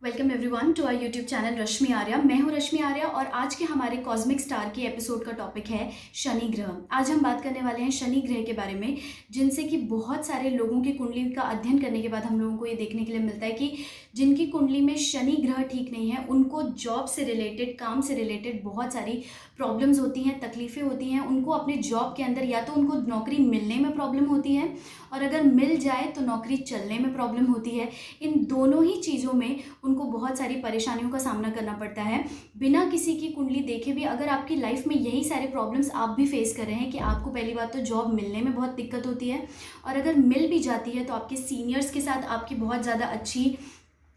Welcome everyone to our YouTube channel Rashmi Arya. मैं हूं रश्मि आर्या और आज के हमारे कॉस्मिक स्टार के एपिसोड का टॉपिक है शनि ग्रह। आज हम बात करने वाले हैं शनि ग्रह के बारे में, जिनसे कि बहुत सारे लोगों की कुंडली का अध्ययन करने के बाद हम लोगों को ये देखने के लिए मिलता है कि जिनकी कुंडली में शनि ग्रह ठीक नहीं है उनको जॉब से रिलेटेड, काम से रिलेटेड बहुत सारी प्रॉब्लम्स होती हैं, तकलीफ़ें होती हैं। उनको अपने जॉब के अंदर या तो उनको नौकरी मिलने में प्रॉब्लम होती है और अगर मिल जाए तो नौकरी चलने में प्रॉब्लम होती है। इन दोनों ही चीज़ों में उनको बहुत सारी परेशानियों का सामना करना पड़ता है बिना किसी की कुंडली देखे भी। अगर आपकी लाइफ में यही सारे प्रॉब्लम्स आप भी फेस कर रहे हैं कि आपको पहली बात तो जॉब मिलने में बहुत दिक्कत होती है और अगर मिल भी जाती है तो आपके सीनियर्स के साथ आपकी बहुत ज़्यादा अच्छी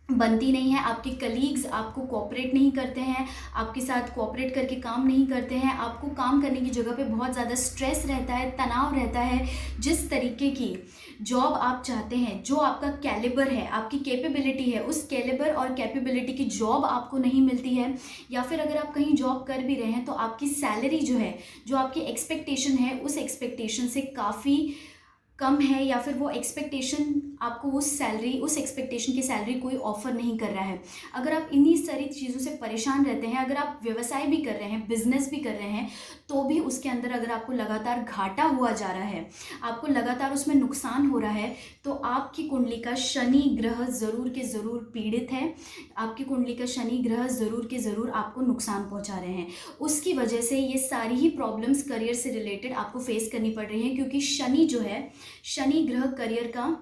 बनती नहीं है, आपके कलीग्स आपको कोऑपरेट नहीं करते हैं, आपके साथ कोऑपरेट करके काम नहीं करते हैं, आपको काम करने की जगह पे बहुत ज़्यादा स्ट्रेस रहता है, तनाव रहता है। जिस तरीके की जॉब आप चाहते हैं, जो आपका कैलिबर है, आपकी कैपेबिलिटी है, उस कैलिबर और कैपेबिलिटी की जॉब आपको नहीं मिलती है, या फिर अगर आप कहीं जॉब कर भी रहे हैं तो आपकी सैलरी जो है, जो आपकी एक्सपेक्टेशन है, उस एक्सपेक्टेशन से काफ़ी कम है, या फिर वो एक्सपेक्टेशन आपको उस एक्सपेक्टेशन की सैलरी कोई ऑफर नहीं कर रहा है। अगर आप इन्हीं सारी चीज़ों से परेशान रहते हैं, अगर आप व्यवसाय भी कर रहे हैं, बिजनेस भी कर रहे हैं, तो भी उसके अंदर अगर आपको लगातार घाटा हुआ जा रहा है, आपको लगातार उसमें नुकसान हो रहा है, तो आपकी कुंडली का शनि ग्रह ज़रूर के ज़रूर पीड़ित है। आपकी कुंडली का शनि ग्रह ज़रूर के ज़रूर आपको नुकसान पहुंचा रहे हैं। उसकी वजह से ये सारी ही प्रॉब्लम्स करियर से रिलेटेड आपको फेस करनी पड़ रही हैं, क्योंकि शनि जो है, शनि ग्रह करियर का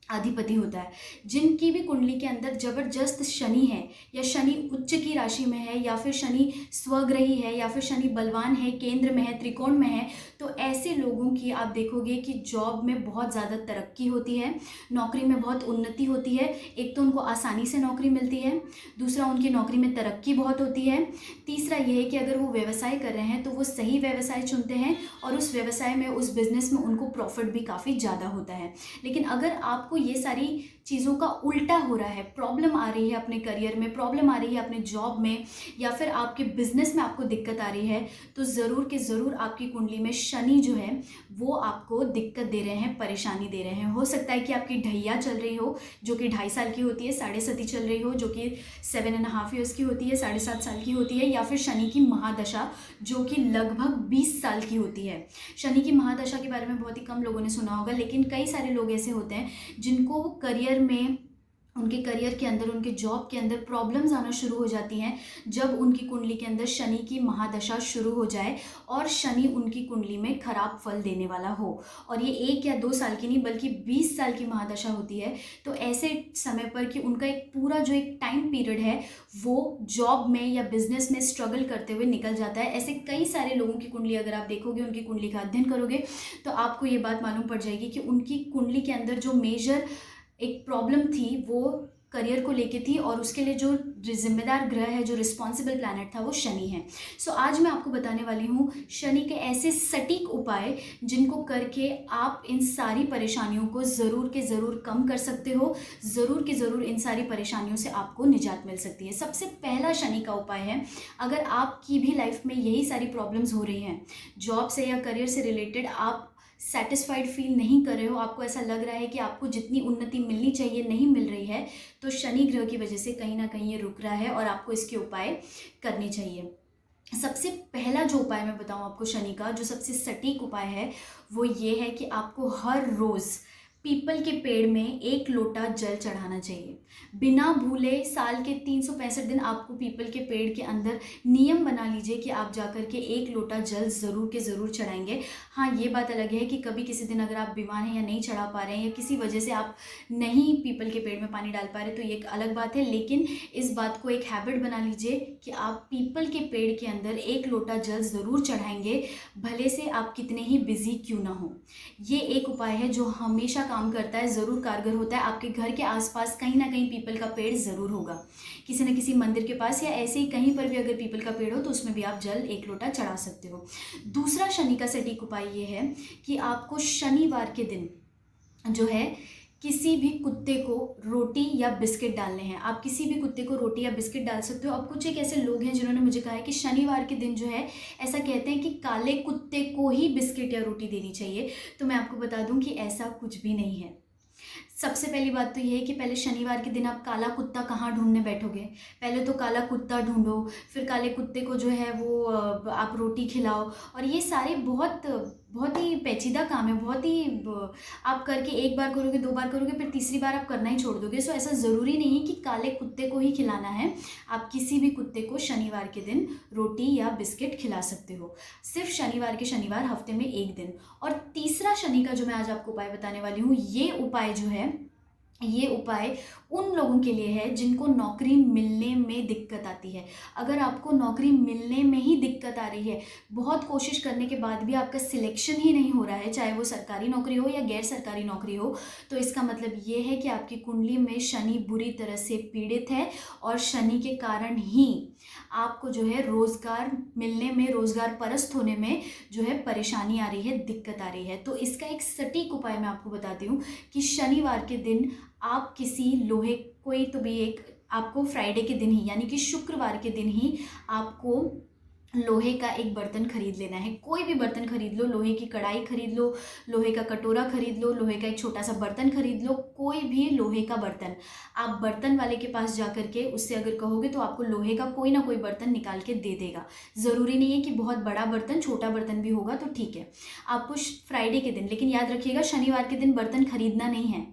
अधिपति होता है। जिनकी भी कुंडली के अंदर जबरदस्त शनि है, या शनि उच्च की राशि में है, या फिर शनि स्वग्रही है, या फिर शनि बलवान है, केंद्र में है, त्रिकोण में है, तो ऐसे लोगों की आप देखोगे कि जॉब में बहुत ज़्यादा तरक्की होती है, नौकरी में बहुत उन्नति होती है। एक तो उनको आसानी से नौकरी मिलती है, दूसरा उनकी नौकरी में तरक्की बहुत होती है, तीसरा ये है कि अगर वो व्यवसाय कर रहे हैं तो वो सही व्यवसाय चुनते हैं और उस व्यवसाय में, उस बिज़नेस में उनको प्रॉफिट भी काफ़ी ज़्यादा होता है। लेकिन अगर आपको ये सारी चीज़ों का उल्टा हो रहा है, प्रॉब्लम आ रही है अपने करियर में, प्रॉब्लम आ रही है अपने जॉब में, या फिर आपके बिजनेस में आपको दिक्कत आ रही है, तो ज़रूर कि ज़रूर आपकी कुंडली में शनि जो है वो आपको दिक्कत दे रहे हैं, परेशानी दे रहे हैं। हो सकता है कि आपकी ढैया चल रही हो, जो कि 2.5 साल की होती है, साढ़े सती चल रही हो, जो कि 7.5 ईयर्स की होती है, 7.5 साल की होती है, या फिर शनि की महादशा जो कि लगभग 20 साल की होती है। शनि की महादशा के बारे में बहुत ही कम लोगों ने सुना होगा, लेकिन कई सारे लोग ऐसे होते हैं जिनको करियर में, उनके करियर के अंदर, उनके जॉब के अंदर प्रॉब्लम्स आना शुरू हो जाती हैं जब उनकी कुंडली के अंदर शनि की महादशा शुरू हो जाए और शनि उनकी कुंडली में खराब फल देने वाला हो। और ये 1 या 2 साल की नहीं बल्कि 20 साल की महादशा होती है। तो ऐसे समय पर कि उनका एक पूरा जो एक टाइम पीरियड है वो जॉब में या बिजनेस में स्ट्रगल करते हुए निकल जाता है। ऐसे कई सारे लोगों की कुंडली अगर आप देखोगे, उनकी कुंडली का अध्ययन करोगे, तो आपको ये बात मालूम पड़ जाएगी कि उनकी कुंडली के अंदर जो मेजर एक प्रॉब्लम थी वो करियर को लेके थी, और उसके लिए जो जिम्मेदार ग्रह है, जो रिस्पॉन्सिबल प्लैनेट था, वो शनि है। सो आज मैं आपको बताने वाली हूँ शनि के ऐसे सटीक उपाय जिनको करके आप इन सारी परेशानियों को ज़रूर के ज़रूर कम कर सकते हो। ज़रूर के ज़रूर इन सारी परेशानियों से आपको निजात मिल सकती है। सबसे पहला शनि का उपाय है, अगर आपकी भी लाइफ में यही सारी प्रॉब्लम्स हो रही हैं, जॉब से या करियर से रिलेटेड आप सेटिस्फाइड फील नहीं कर रहे हो, आपको ऐसा लग रहा है कि आपको जितनी उन्नति मिलनी चाहिए नहीं मिल रही है, तो शनि ग्रह की वजह से कहीं ना कहीं ये रुक रहा है और आपको इसके उपाय करने चाहिए। सबसे पहला जो उपाय मैं बताऊं आपको शनि का, जो सबसे सटीक उपाय है, वो ये है कि आपको हर रोज़ पीपल के पेड़ में 1 लोटा जल चढ़ाना चाहिए। बिना भूले साल के 365 दिन आपको पीपल के पेड़ के अंदर नियम बना लीजिए कि आप जाकर के 1 लोटा जल ज़रूर के ज़रूर चढ़ाएंगे। हाँ, ये बात अलग है कि कभी किसी दिन अगर आप बीमार हैं या नहीं चढ़ा पा रहे हैं, या किसी वजह से आप नहीं पीपल के पेड़ में पानी डाल पा रहे, तो ये एक अलग बात है। लेकिन इस बात को एक हैबिट बना लीजिए कि आप पीपल के पेड़ के अंदर 1 लोटा जल ज़रूर चढ़ाएंगे, भले से आप कितने ही बिजी क्यों ना हो। ये एक उपाय है जो हमेशा काम करता है, ज़रूर कारगर होता है। आपके घर के आसपास कहीं ना कहीं पीपल का पेड़ ज़रूर होगा, किसी न किसी मंदिर के पास, या ऐसे ही कहीं पर भी अगर पीपल का पेड़ हो तो उसमें भी आप जल 1 लोटा चढ़ा सकते हो। दूसरा शनि का सटीक उपाय ये है कि आपको शनिवार के दिन जो है किसी भी कुत्ते को रोटी या बिस्किट डालने हैं। आप किसी भी कुत्ते को रोटी या बिस्किट डाल सकते हो। अब कुछ एक ऐसे लोग हैं जिन्होंने मुझे कहा है कि शनिवार के दिन जो है ऐसा कहते हैं कि काले कुत्ते को ही बिस्किट या रोटी देनी चाहिए। तो मैं आपको बता दूं कि ऐसा कुछ भी नहीं है। सबसे पहली बात तो ये है कि पहले शनिवार के दिन आप काला कुत्ता कहाँ ढूंढने बैठोगे। पहले तो काला कुत्ता ढूंढो, फिर काले कुत्ते को जो है वो आप रोटी खिलाओ, और ये सारे बहुत बहुत ही पेचीदा काम है। बहुत ही आप करके एक बार करोगे, दो बार करोगे, फिर तीसरी बार आप करना ही छोड़ दोगे। सो ऐसा ज़रूरी नहीं है कि काले कुत्ते को ही खिलाना है। आप किसी भी कुत्ते को शनिवार के दिन रोटी या बिस्किट खिला सकते हो, सिर्फ शनिवार के शनिवार, हफ्ते में एक दिन। और तीसरा शनि का जो मैं आज आपको उपाय बताने वाली हूँ, ये उपाय जो है, ये उपाय उन लोगों के लिए है जिनको नौकरी मिलने में दिक्कत आती है। अगर आपको नौकरी मिलने में ही दिक्कत आ रही है, बहुत कोशिश करने के बाद भी आपका सिलेक्शन ही नहीं हो रहा है, चाहे वो सरकारी नौकरी हो या गैर सरकारी नौकरी हो, तो इसका मतलब ये है कि आपकी कुंडली में शनि बुरी तरह से पीड़ित है, और शनि के कारण ही आपको जो है रोज़गार मिलने में, रोज़गार परस्त होने में जो है परेशानी आ रही है, दिक्कत आ रही है। तो इसका एक सटीक उपाय मैं आपको बताती हूँ कि शनिवार के दिन आप किसी लोहे, कोई तो भी एक, आपको फ्राइडे के दिन ही यानी कि शुक्रवार के दिन ही आपको लोहे का एक बर्तन खरीद लेना है। कोई भी बर्तन खरीद लो, लोहे की कढ़ाई खरीद लो, लोहे का कटोरा खरीद लो, लोहे का एक छोटा सा बर्तन खरीद लो, कोई भी लोहे का बर्तन। आप बर्तन वाले के पास जा करके उससे अगर कहोगे तो आपको लोहे का कोई ना कोई बर्तन निकाल के दे देगा। ज़रूरी नहीं है कि बहुत बड़ा बर्तन, छोटा बर्तन भी होगा तो ठीक है। आपको फ्राइडे के दिन, लेकिन याद रखिएगा शनिवार के दिन बर्तन खरीदना नहीं है।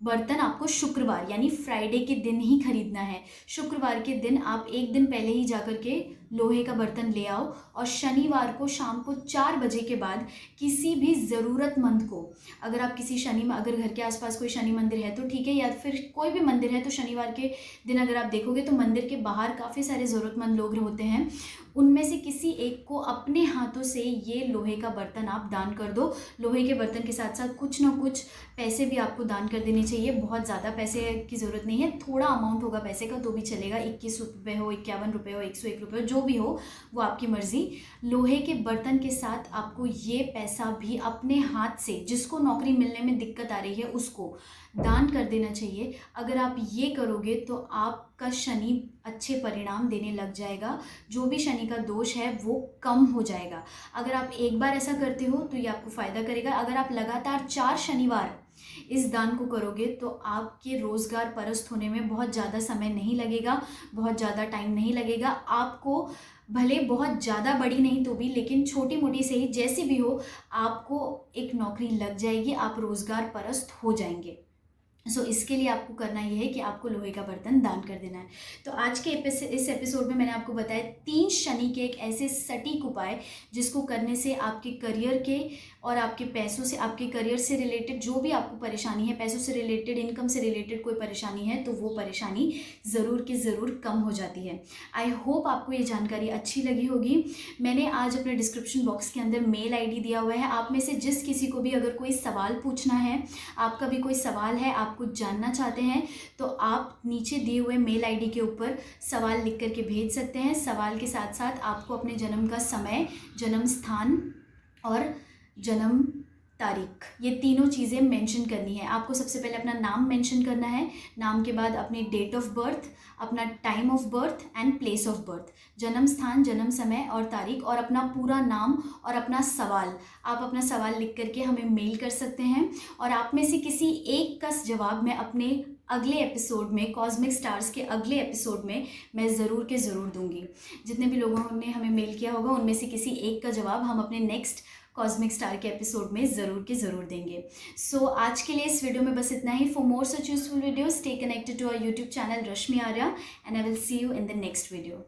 बर्तन आपको शुक्रवार यानी फ्राइडे के दिन ही खरीदना है। शुक्रवार के दिन आप एक दिन पहले ही जाकर के लोहे का बर्तन ले आओ, और शनिवार को शाम को 4 बजे के बाद किसी भी ज़रूरतमंद को, अगर आप किसी अगर घर के आसपास कोई शनि मंदिर है तो ठीक है, या फिर कोई भी मंदिर है तो शनिवार के दिन अगर आप देखोगे तो मंदिर के बाहर काफ़ी सारे ज़रूरतमंद लोग होते हैं, उनमें से किसी एक को अपने हाथों से ये लोहे का बर्तन आप दान कर दो। लोहे के बर्तन के साथ साथ कुछ ना कुछ पैसे भी आपको दान कर देने चाहिए। बहुत ज़्यादा पैसे की ज़रूरत नहीं है, थोड़ा अमाउंट होगा पैसे का तो भी चलेगा। 21 रुपये हो, 51 रुपये हो, 101 रुपये हो, जो भी हो वो आपकी मर्ज़ी। लोहे के बर्तन के साथ आपको ये पैसा भी अपने हाथ से, जिसको नौकरी मिलने में दिक्कत आ रही है उसको दान कर देना चाहिए। अगर आप ये करोगे तो आपका शनि अच्छे परिणाम देने लग जाएगा, जो भी शनि का दोष है वो कम हो जाएगा। अगर आप एक बार ऐसा करते हो तो ये आपको फ़ायदा करेगा। अगर आप लगातार 4 शनिवार इस दान को करोगे तो आपके रोज़गार परस्त होने में बहुत ज़्यादा समय नहीं लगेगा, बहुत ज़्यादा टाइम नहीं लगेगा। आपको भले बहुत ज़्यादा बड़ी नहीं तो भी, लेकिन छोटी मोटी से ही, जैसी भी हो, आपको एक नौकरी लग जाएगी, आप रोज़गार परस्त हो जाएंगे। इसके लिए आपको करना ये है कि आपको लोहे का बर्तन दान कर देना है। तो आज के इस एपिसोड में मैंने आपको बताया 3 शनि के एक ऐसे सटीक उपाय जिसको करने से आपके करियर के और आपके पैसों से, आपके करियर से रिलेटेड जो भी आपको परेशानी है, पैसों से रिलेटेड, इनकम से रिलेटेड कोई परेशानी है, तो वो परेशानी ज़रूर की ज़रूर कम हो जाती है। आई होप आपको ये जानकारी अच्छी लगी होगी। मैंने आज अपने डिस्क्रिप्शन बॉक्स के अंदर मेल ID दिया हुआ है। आप में से जिस किसी को भी अगर कोई सवाल पूछना है, आपका भी कोई सवाल है, आप कुछ जानना चाहते हैं, तो आप नीचे दिए हुए मेल ID के ऊपर सवाल लिख करके भेज सकते हैं। सवाल के साथ साथ आपको अपने जन्म का समय, जन्म स्थान और जन्म तारीख, ये तीनों चीज़ें मेंशन करनी है। आपको सबसे पहले अपना नाम मेंशन करना है, नाम के बाद अपनी डेट ऑफ बर्थ, अपना time of birth and place of birth, जन्म स्थान, जन्म समय और तारीख, और अपना पूरा नाम और अपना सवाल। आप अपना सवाल लिख करके हमें मेल कर सकते हैं, और आप में से किसी एक का जवाब मैं अपने अगले एपिसोड में, कॉस्मिक स्टार्स के अगले एपिसोड में मैं ज़रूर के ज़रूर दूंगी। जितने भी लोगों ने हमें मेल किया होगा उनमें से किसी एक का जवाब हम अपने नेक्स्ट कॉस्मिक स्टार के एपिसोड में ज़रूर के ज़रूर देंगे। आज के लिए इस वीडियो में बस इतना ही। For more such useful videos, stay connected to our YouTube channel Rashmi Arya, and I will see you in the next video.